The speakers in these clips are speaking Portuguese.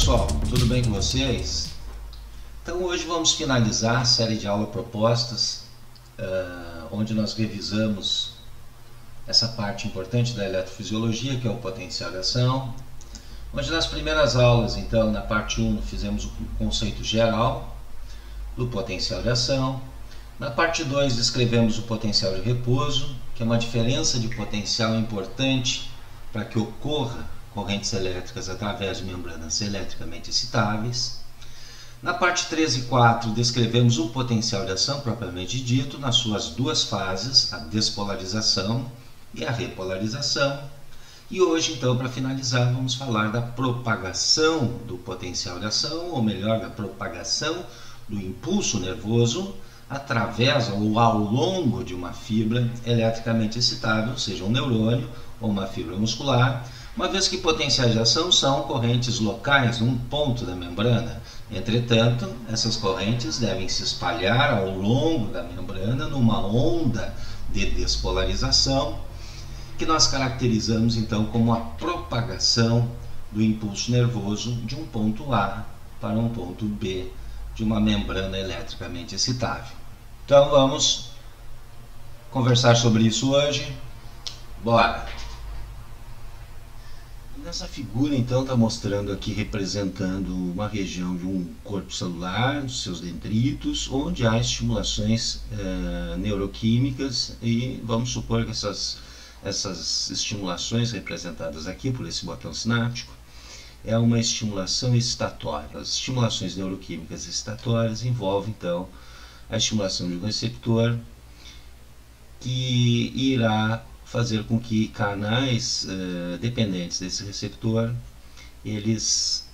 pessoal, tudo bem com vocês? Então hoje vamos finalizar a série de aula propostas, onde nós revisamos essa parte importante da eletrofisiologia, que é o potencial de ação. Onde nas primeiras aulas, então, na parte 1, fizemos o conceito geral do potencial de ação. Na parte 2, descrevemos o potencial de repouso, que é uma diferença de potencial importante para que ocorra correntes elétricas através de membranas eletricamente excitáveis. Na parte 3 e 4, descrevemos o potencial de ação propriamente dito, nas suas duas fases, a despolarização e a repolarização. E hoje, então, para finalizar, vamos falar da propagação do potencial de ação, ou melhor, da propagação do impulso nervoso através ou ao longo de uma fibra eletricamente excitável, seja um neurônio ou uma fibra muscular, uma vez que potenciais de ação são correntes locais num ponto da membrana. Entretanto, essas correntes devem se espalhar ao longo da membrana numa onda de despolarização, que nós caracterizamos então como a propagação do impulso nervoso de um ponto A para um ponto B de uma membrana eletricamente excitável. Então vamos conversar sobre isso hoje. Bora! Nessa figura, então, está mostrando aqui, representando uma região de um corpo celular, dos seus dendritos, onde há estimulações neuroquímicas, e vamos supor que essas estimulações representadas aqui por esse botão sináptico é uma estimulação excitatória. As estimulações neuroquímicas excitatórias envolvem, então, a estimulação de um receptor que irá fazer com que canais dependentes desse receptor eles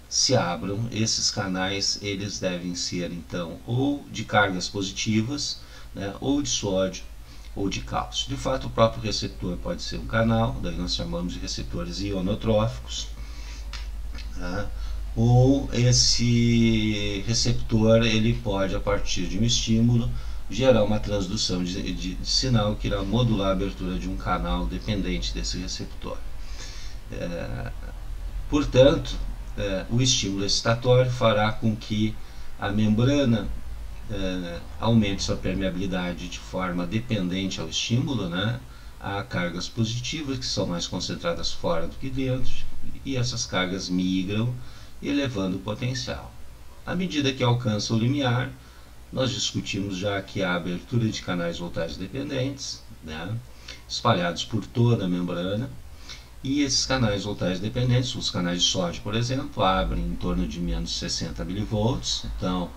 se abram. Esses canais eles devem ser então ou de cargas positivas, né, ou de sódio ou de cálcio. De fato, o próprio receptor pode ser um canal, daí nós chamamos de receptores ionotróficos, né, ou esse receptor ele pode, a partir de um estímulo, gerar uma transdução de sinal que irá modular a abertura de um canal dependente desse receptor. Portanto, o estímulo excitatório fará com que a membrana aumente sua permeabilidade de forma dependente ao estímulo, né? Há cargas positivas que são mais concentradas fora do que dentro, e essas cargas migram, elevando o potencial. À medida que alcança o limiar, nós discutimos já que há abertura de canais voltagens dependentes, né, espalhados por toda a membrana, e esses canais voltagens dependentes, os canais de sódio, por exemplo, abrem em torno de menos 60 mV. Então,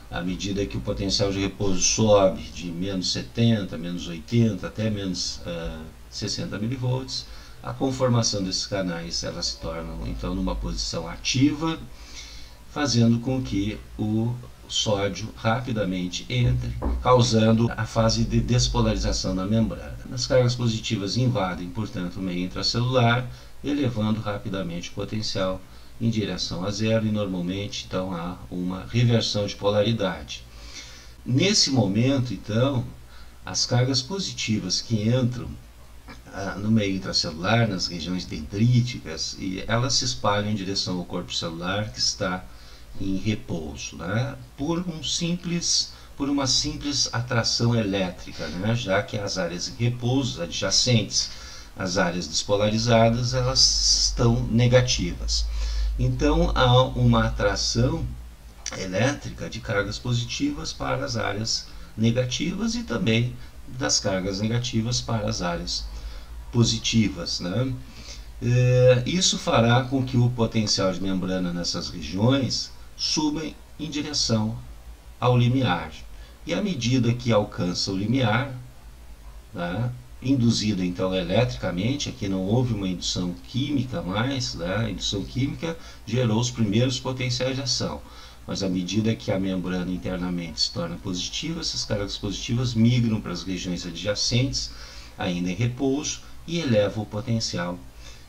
à medida que o potencial de repouso sobe de menos 70, menos 80 até menos 60 mV, a conformação desses canais elas se tornam então numa posição ativa, fazendo com que o sódio rapidamente entre, causando a fase de despolarização da membrana. As cargas positivas invadem, portanto, o meio intracelular, elevando rapidamente o potencial em direção a zero, e normalmente então há uma reversão de polaridade. Nesse momento, então, as cargas positivas que entram no meio intracelular, nas regiões dendríticas, e elas se espalham em direção ao corpo celular que está em repouso, né? por uma simples atração elétrica, né? Já que as áreas em repouso adjacentes às áreas despolarizadas elas estão negativas. Então há uma atração elétrica de cargas positivas para as áreas negativas e também das cargas negativas para as áreas positivas, né? Isso fará com que o potencial de membrana nessas regiões suba em direção ao limiar. E à medida que alcança o limiar, né, induzido então eletricamente, aqui não houve uma indução química mais, né, a indução química gerou os primeiros potenciais de ação. Mas à medida que a membrana internamente se torna positiva, essas cargas positivas migram para as regiões adjacentes, ainda em repouso, e elevam o potencial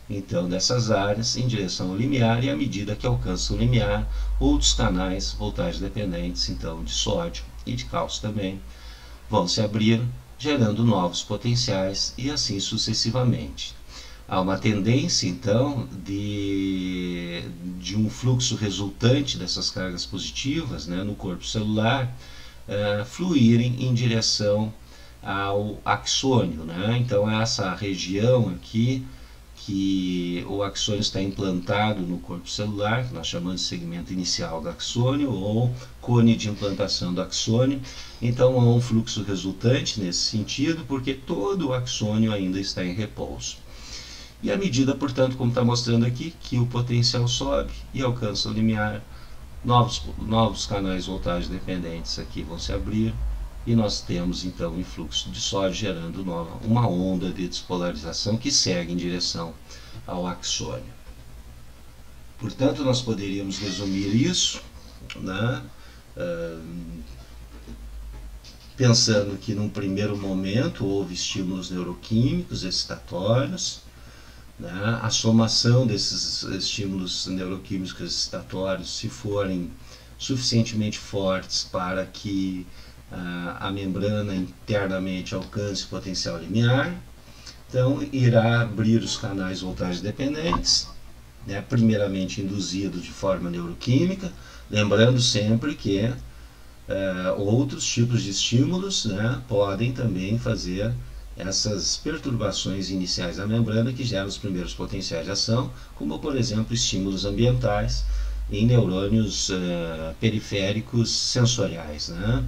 então dessas áreas em direção ao limiar, e à medida que alcança o limiar, outros canais voltagens dependentes, então de sódio e de cálcio também, vão se abrir, gerando novos potenciais e assim sucessivamente. Há uma tendência, então, de um fluxo resultante dessas cargas positivas, né, no corpo celular, fluírem em direção ao axônio, né? Então, essa região aqui, que o axônio está implantado no corpo celular, que nós chamamos de segmento inicial do axônio, ou cone de implantação do axônio. Então, há um fluxo resultante nesse sentido, porque todo o axônio ainda está em repouso. E à medida, portanto, como está mostrando aqui, que o potencial sobe e alcança o limiar, novos canais de voltagem dependentes aqui vão se abrir, e nós temos então um influxo de sódio gerando uma onda de despolarização que segue em direção ao axônio. Portanto, nós poderíamos resumir isso, né, pensando que num primeiro momento houve estímulos neuroquímicos excitatórios, né? A somação desses estímulos neuroquímicos excitatórios, se forem suficientemente fortes para que a membrana internamente alcance o potencial limiar, então irá abrir os canais de voltagem dependentes, né? Primeiramente induzido de forma neuroquímica, lembrando sempre que outros tipos de estímulos, né, podem também fazer essas perturbações iniciais da membrana que geram os primeiros potenciais de ação, como por exemplo estímulos ambientais em neurônios periféricos sensoriais, né?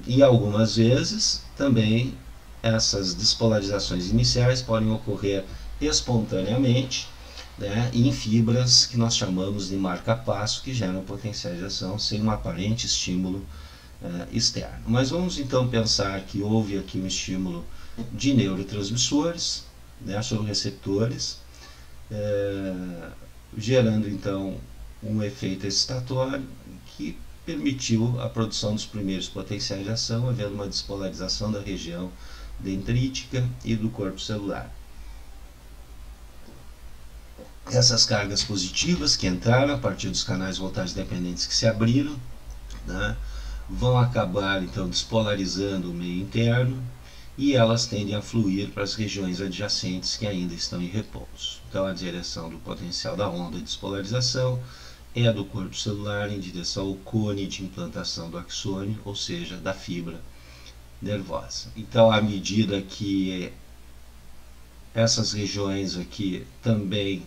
E algumas vezes também essas despolarizações iniciais podem ocorrer espontaneamente, né, em fibras que nós chamamos de marca-passo, que geram potenciais de ação sem um aparente estímulo externo. Mas vamos então pensar que houve aqui um estímulo de neurotransmissores, né, sobre receptores, gerando então um efeito excitatório que permitiu a produção dos primeiros potenciais de ação, havendo uma despolarização da região dendrítica e do corpo celular. Essas cargas positivas que entraram a partir dos canais de voltagem dependentes que se abriram, né, vão acabar então despolarizando o meio interno, e elas tendem a fluir para as regiões adjacentes que ainda estão em repouso. Então a direção do potencial da onda de despolarização é do corpo celular em direção ao cone de implantação do axônio, ou seja, da fibra nervosa. Então, à medida que essas regiões aqui também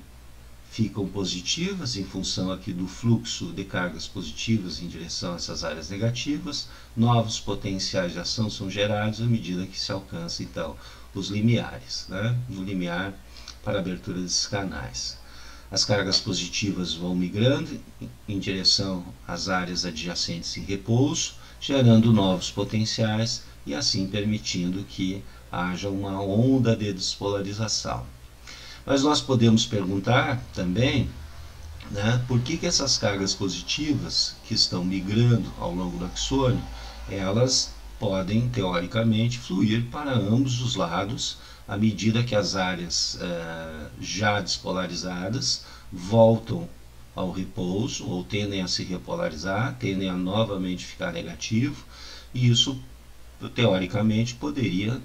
ficam positivas em função aqui do fluxo de cargas positivas em direção a essas áreas negativas, novos potenciais de ação são gerados à medida que se alcança então os limiares, né? O limiar para a abertura desses canais. As cargas positivas vão migrando em direção às áreas adjacentes em repouso, gerando novos potenciais e assim permitindo que haja uma onda de despolarização. Mas nós podemos perguntar também, né, por que essas cargas positivas que estão migrando ao longo do axônio, elas podem, teoricamente, fluir para ambos os lados, à medida que as áreas já despolarizadas voltam ao repouso, ou tendem a se repolarizar, tendem a novamente ficar negativo, e isso, teoricamente, poderia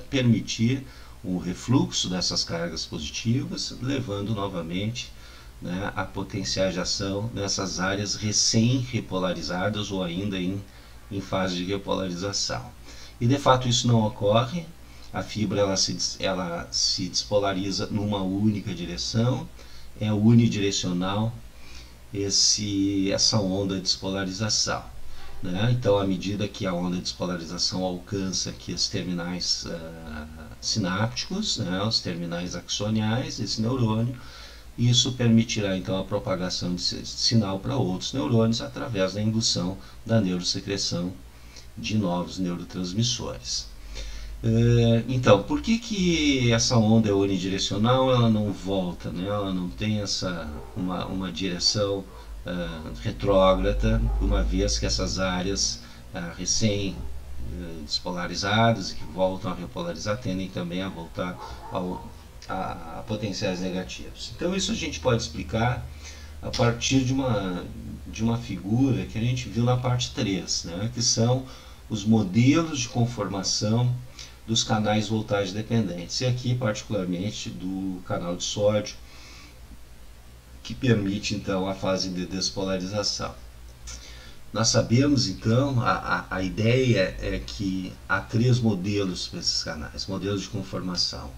permitir o refluxo dessas cargas positivas, levando novamente, né, a potenciais de ação nessas áreas recém-repolarizadas ou ainda em fase de repolarização. E de fato isso não ocorre, a fibra ela se despolariza numa única direção, é unidirecional essa onda de despolarização. Né? Então, à medida que a onda de despolarização alcança aqui os terminais sinápticos, né, os terminais axoniais desse neurônio, isso permitirá então a propagação de sinal para outros neurônios através da indução da neurosecreção de novos neurotransmissores. Então, por que essa onda é unidirecional? Ela não volta, né? Ela não tem uma direção retrógrada, uma vez que essas áreas recém despolarizadas e que voltam a repolarizar tendem também a voltar a potenciais negativos. Então isso a gente pode explicar a partir de uma figura que a gente viu na parte 3, né, que são os modelos de conformação dos canais voltagem dependentes, e aqui particularmente do canal de sódio, que permite então a fase de despolarização. Nós sabemos então, a ideia é que há 3 modelos para esses canais, modelos de conformação.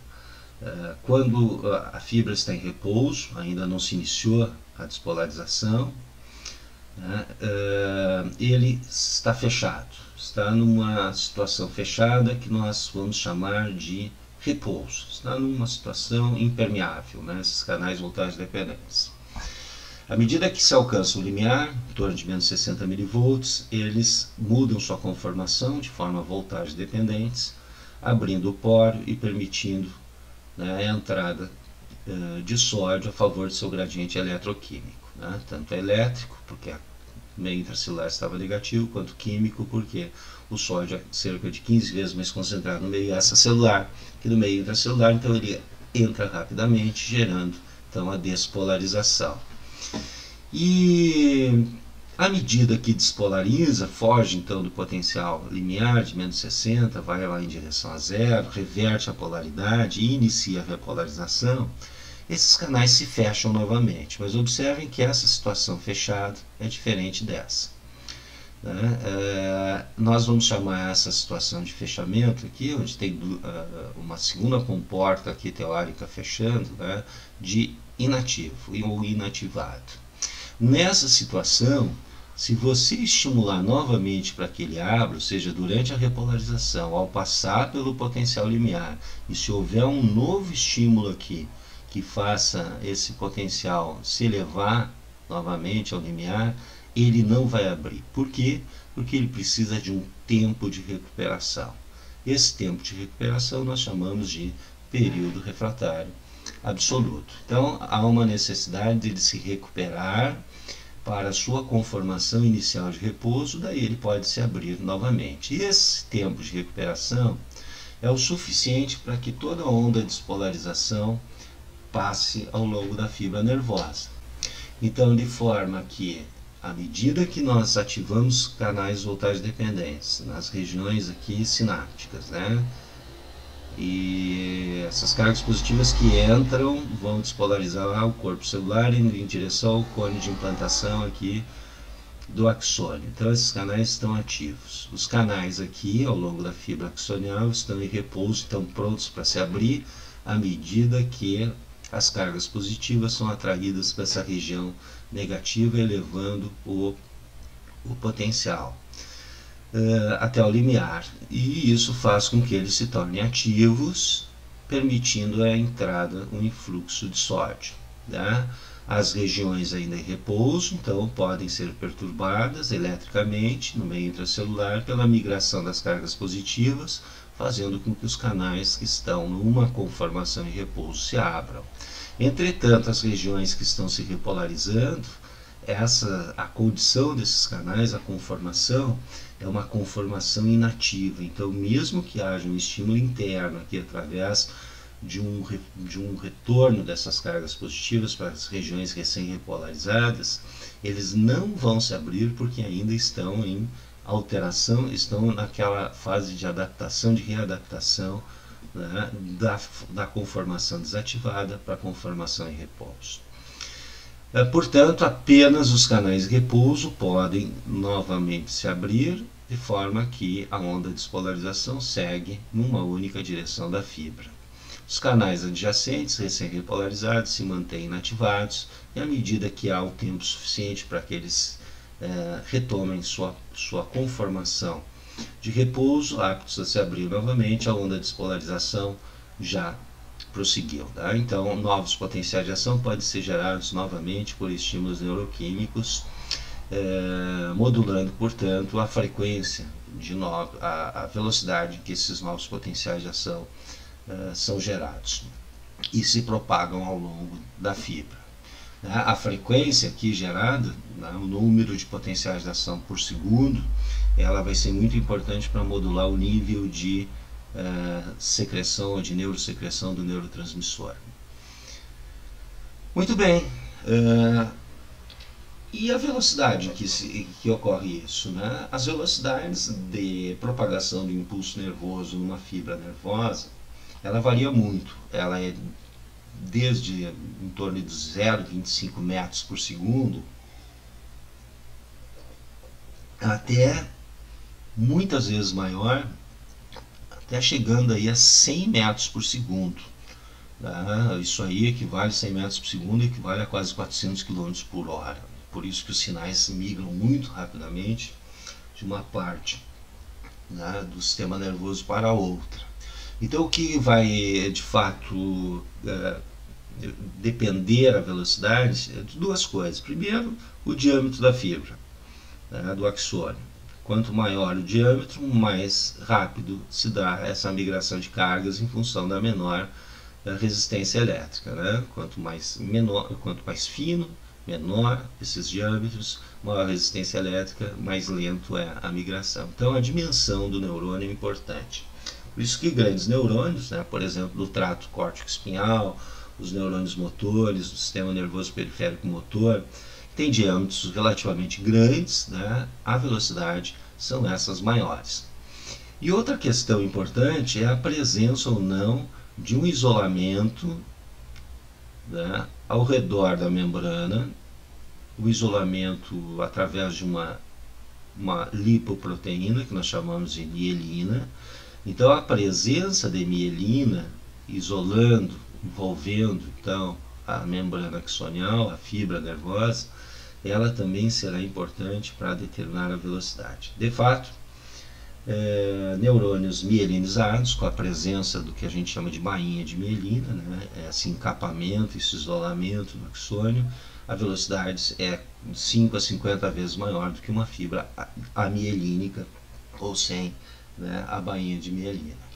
Quando a fibra está em repouso, ainda não se iniciou a despolarização, né, ele está fechado, está numa situação fechada que nós vamos chamar de repouso, está numa situação impermeável, né, esses canais voltagem dependentes. À medida que se alcança o limiar, em torno de menos 60 mV, eles mudam sua conformação de forma voltagem dependentes, abrindo o poro e permitindo, né, a entrada de sódio a favor de seu gradiente eletroquímico, né? Tanto elétrico, porque o meio intracelular estava negativo, quanto químico, porque o sódio é cerca de 15 vezes mais concentrado no meio extracelular que no meio intracelular, então ele entra rapidamente, gerando então a despolarização. E à medida que despolariza, foge então do potencial limiar de menos 60, vai lá em direção a zero, reverte a polaridade e inicia a repolarização, esses canais se fecham novamente. Mas observem que essa situação fechada é diferente dessa, né? Nós vamos chamar essa situação de fechamento aqui, onde tem uma segunda comporta aqui teórica fechando, né, de inativo ou inativado. Nessa situação, se você estimular novamente para que ele abra, ou seja, durante a repolarização, ao passar pelo potencial limiar, e se houver um novo estímulo aqui que faça esse potencial se elevar novamente ao limiar, ele não vai abrir. Por quê? Porque ele precisa de um tempo de recuperação. Esse tempo de recuperação nós chamamos de período refratário absoluto. Então há uma necessidade de se recuperar para a sua conformação inicial de repouso, daí ele pode se abrir novamente. E esse tempo de recuperação é o suficiente para que toda a onda de despolarização passe ao longo da fibra nervosa. Então, de forma que, à medida que nós ativamos canais voltagem dependentes nas regiões aqui sinápticas, né, e essas cargas positivas que entram vão despolarizar o corpo celular indo em direção ao cone de implantação aqui do axônio. Então esses canais estão ativos. Os canais aqui ao longo da fibra axonial estão em repouso, estão prontos para se abrir à medida que as cargas positivas são atraídas para essa região negativa, elevando o potencial até o limiar, e isso faz com que eles se tornem ativos, permitindo a entrada, um influxo de sódio, né? As regiões ainda em repouso, então, podem ser perturbadas eletricamente no meio intracelular pela migração das cargas positivas, fazendo com que os canais que estão numa conformação em repouso se abram. Entretanto, as regiões que estão se repolarizando, a condição desses canais, a conformação, é uma conformação inativa. Então, mesmo que haja um estímulo interno aqui através de um retorno dessas cargas positivas para as regiões recém-repolarizadas, eles não vão se abrir porque ainda estão em alteração, estão naquela fase de adaptação, de readaptação, né, da conformação desativada para a conformação em repouso. Portanto, apenas os canais de repouso podem novamente se abrir, de forma que a onda de despolarização segue numa única direção da fibra. Os canais adjacentes, recém-repolarizados, se mantêm inativados, e à medida que há o tempo suficiente para que eles retomem sua conformação de repouso, aptos a se abrir novamente, a onda de despolarização já prosseguiu. Tá? Então, novos potenciais de ação podem ser gerados novamente por estímulos neuroquímicos, modulando, portanto, a frequência, a velocidade que esses novos potenciais de ação são gerados e se propagam ao longo da fibra. A frequência aqui gerada, o número de potenciais de ação por segundo, ela vai ser muito importante para modular o nível de secreção ou de neurosecreção do neurotransmissor. Muito bem, E a velocidade que ocorre isso, né? As velocidades de propagação do impulso nervoso numa fibra nervosa, ela varia muito. Ela é desde em torno de 0,25 metros por segundo até muitas vezes maior, até chegando aí a 100 metros por segundo. Isso aí equivale a 100 metros por segundo, equivale a quase 400 km por hora. Por isso que os sinais migram muito rapidamente de uma parte, né, do sistema nervoso para a outra. Então o que vai de fato depender a velocidade é de duas coisas. Primeiro, o diâmetro da fibra, né, do axônio. Quanto maior o diâmetro, mais rápido se dá essa migração de cargas em função da menor resistência elétrica, né? Quanto mais fino, menor esses diâmetros, maior resistência elétrica, mais lento é a migração. Então a dimensão do neurônio é importante. Por isso que grandes neurônios, né, por exemplo, do trato córtico-espinhal, os neurônios motores, do sistema nervoso periférico motor, tem diâmetros relativamente grandes, né, a velocidade são essas maiores. E outra questão importante é a presença ou não de um isolamento, né, ao redor da membrana, o isolamento através de uma lipoproteína, que nós chamamos de mielina. Então a presença de mielina isolando, envolvendo então a membrana axonial, a fibra nervosa, ela também será importante para determinar a velocidade. De fato, neurônios mielinizados, com a presença do que a gente chama de bainha de mielina, né, esse encapamento, esse isolamento do axônio, a velocidade é 5 a 50 vezes maior do que uma fibra amielínica ou sem, né, a bainha de mielina.